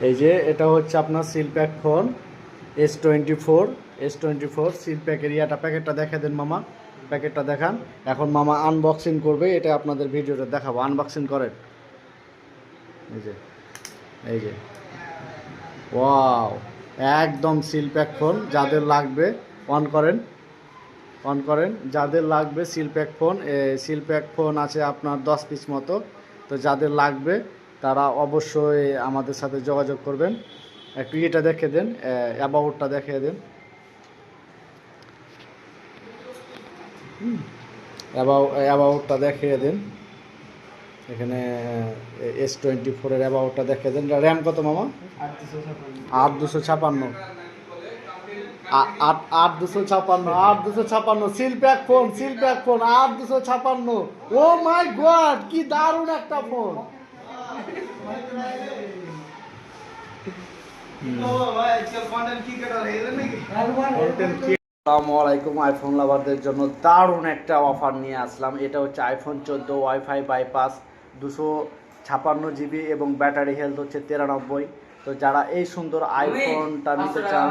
এই যে এটা হচ্ছে আপনার seal pack phone S24 seal প্যাকের প্যাকেটটা দেখা দেন মামা, প্যাকেটটা দেখান। এখন মামা আনবক্সিং করবে, এটা আপনাদের ভিডিওটা দেখাবো। আনবক্সিং করেন। এই যে এই যে ওয়াও, একদম সিল প্যাক ফোন। যাদের লাগবে অন করেন, অন করেন। যাদের লাগবে seal pack phone, seal pack phone আছে আপনার 10 পিস মতো। তো যাদের লাগবে তারা অবশ্যই আমাদের সাথে যোগাযোগ করবেন। একটু এটা দেখে দেন, অ্যাবাউটটা দেখিয়ে দেন। অ্যাবাউটটা দেখিয়ে দেন। এখানে S24 অ্যাবাউটটা দেখিয়ে দেন। র্যাম কত মামা? 8256। 8256 seal pack phone, seal pack phone 8256। ও মাই গড, কি দারুণ একটা ফোন। আসসালামু আলাইকুম। আইফোন লাভারদের জন্য দারুণ একটা অফার নিয়ে আসলাম। এটা হচ্ছে আইফোন 14 ওয়াইফাই বাইপাস, 256 GB এবং ব্যাটারি হেলথ হচ্ছে 93। তো যারা এই সুন্দর আইফোনটা নিতে চান